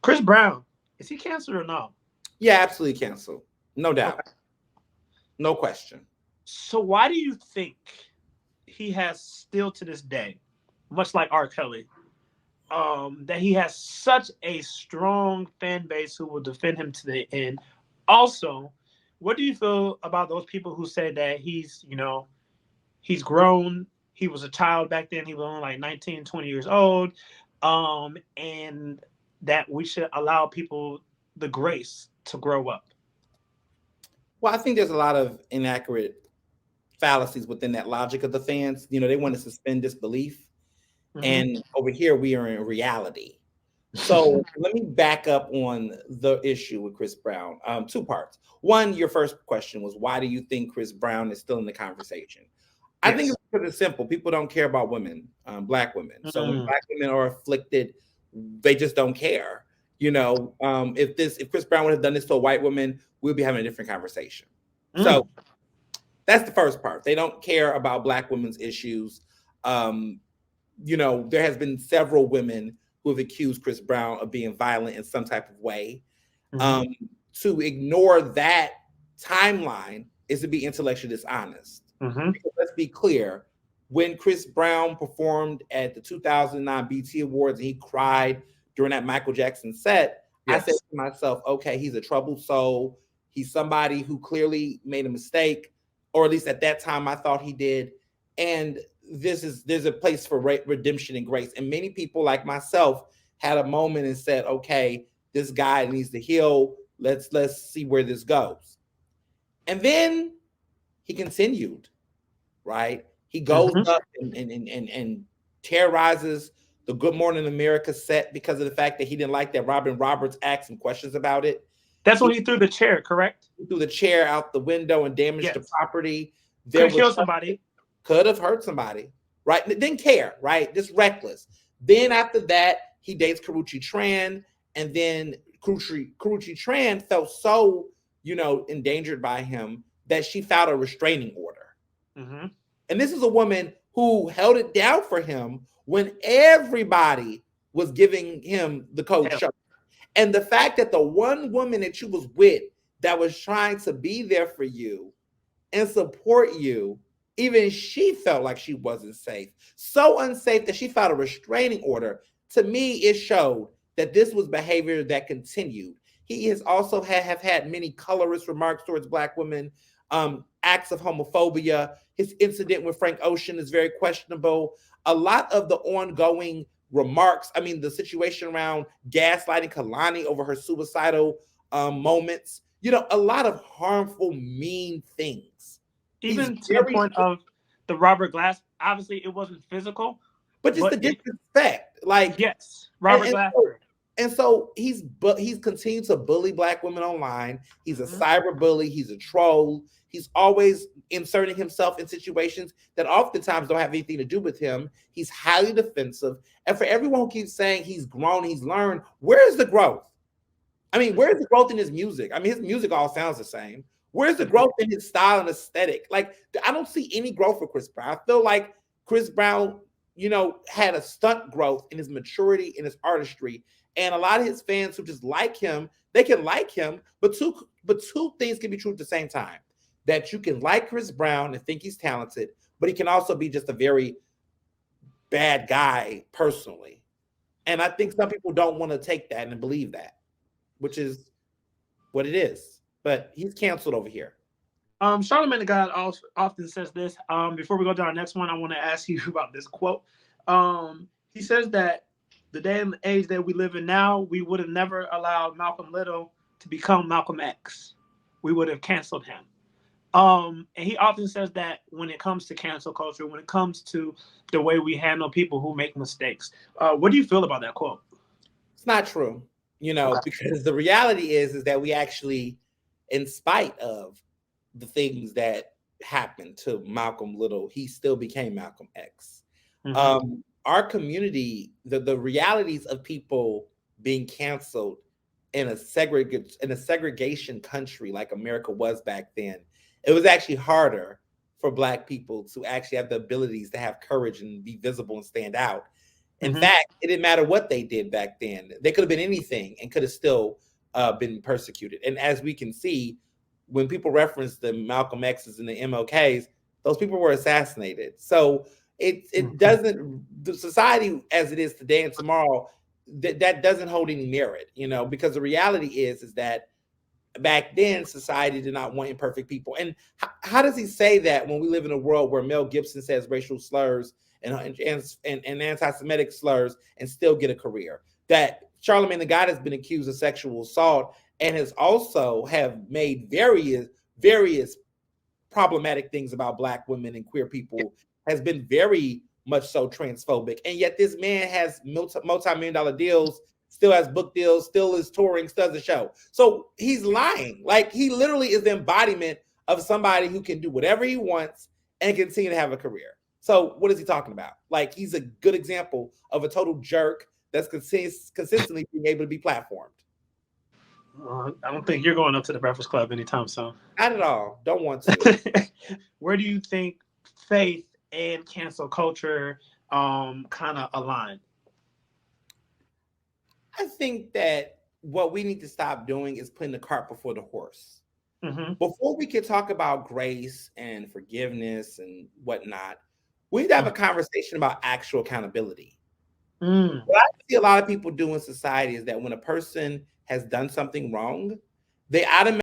Chris Brown, is he canceled or no? Yeah, absolutely canceled. No doubt. Okay. No question. So why do you think he has still to this day, much like R. Kelly, that he has such a strong fan base who will defend him to the end? Also, what do you feel about those people who say that he's grown, he was a child back then, he was only like 19, 20 years old, and that we should allow people the grace to grow up? Well, I think there's a lot of inaccurate fallacies within that logic of the fans. They want to suspend disbelief. Mm-hmm. And over here, we are in reality. So let me back up on the issue with Chris Brown. Two parts. One, your first question was, why do you think Chris Brown is still in the conversation? I think Yes. it's because it's simple. People don't care about women, Black women. So when Mm. Black women are afflicted, they just don't care. If Chris Brown would have done this to a white woman, we'll be having a different conversation. Mm. So that's the first part. They don't care about Black women's issues. There has been several women who have accused Chris Brown of being violent in some type of way. Mm-hmm. Um, to ignore that timeline is to be intellectually dishonest. Mm-hmm. Because let's be clear, when Chris Brown performed at the 2009 BT Awards and he cried during that Michael Jackson set, I said Yes. to myself, okay, he's a troubled soul. He's somebody who clearly made a mistake, or at least at that time I thought he did. And there's a place for redemption and grace. And many people like myself had a moment and said, okay, this guy needs to heal. Let's see where this goes. And then he continued, right? He goes Mm-hmm. up and terrorizes the Good Morning America set because of the fact that he didn't like that Robin Roberts asked some questions about it. That's when He he threw the chair, correct? threw the chair out the window and damaged the Yes. property. Could There have was killed somebody. could have hurt somebody, right? Didn't care, right? Just reckless. Then after that, he dates Karrueche Tran, and then Karrueche Tran felt so, endangered by him that she filed a restraining order. Mm-hmm. And this is a woman who held it down for him when everybody was giving him the cold Hell. shoulder. And the fact that the one woman that you was with that was trying to be there for you and support you, even she felt like she wasn't safe. So unsafe that she filed a restraining order. To me, it showed that this was behavior that continued. He has also have had many colorist remarks towards Black women, acts of homophobia. His incident with Frank Ocean is very questionable. A lot of the ongoing remarks, the situation around gaslighting Kalani over her suicidal moments, a lot of harmful, mean things. He's Even to the very, point of the Robert Glass. Obviously, it wasn't physical, but just the but disrespect, like, yes, and, Robert and so Glasper. and so he's continued to bully Black women online. He's a Mm-hmm. cyber bully. He's a troll. He's always inserting himself in situations that oftentimes don't have anything to do with him. He's highly defensive. And for everyone who keeps saying he's grown, he's learned, where's the growth? Where's the growth in his music? His music all sounds the same. Where's the growth in his style and aesthetic? Like, I don't see any growth for Chris Brown. I feel like Chris Brown, had a stunt growth in his maturity, in his artistry. And a lot of his fans who just like him, they can like him, but two things can be true at the same time. That you can like Chris Brown and think he's talented, but he can also be just a very bad guy personally. And I think some people don't want to take that and believe that, which is what it is. But he's canceled over here. Charlamagne the God often says this. Before we go to our next one, I want to ask you about this quote. He says that the day and age that we live in now, we would have never allowed Malcolm Little to become Malcolm X. We would have canceled him. And he often says that when it comes to cancel culture, when it comes to the way we handle people who make mistakes. What do you feel about that quote? It's not true, Okay. because the reality is that we actually, in spite of the things that happened to Malcolm Little, he still became Malcolm X. Mm-hmm. Our community, the realities of people being canceled in a segregation country like America was back then, it was actually harder for Black people to actually have the abilities to have courage and be visible and stand out. In Mm-hmm. fact, it didn't matter what they did back then. They could have been anything and could have still been persecuted. And as we can see, when people reference the Malcolm X's and the MLKs, those people were assassinated. So it Mm-hmm. doesn't, the society as it is today and tomorrow, that doesn't hold any merit, because the reality is that back then society did not want imperfect people. And how does he say that when we live in a world where Mel Gibson says racial slurs and anti-Semitic slurs and still get a career? That Charlemagne the God has been accused of sexual assault and has also have made various problematic things about Black women and queer people, has been very much so transphobic. And yet this man has multi-million dollar deals, still has book deals, still is touring, still does a show. So he's lying. Like, he literally is the embodiment of somebody who can do whatever he wants and continue to have a career. So what is he talking about? Like, he's a good example of a total jerk that's consistently being able to be platformed. I don't think you're going up to the Breakfast Club anytime soon. Not at all. Don't want to. Where do you think faith and cancel culture kind of align? I think that what we need to stop doing is putting the cart before the horse. Mm-hmm. Before we can talk about grace and forgiveness and whatnot, we need to have a conversation about actual accountability. Mm. What I see a lot of people do in society is that when a person has done something wrong, they automatically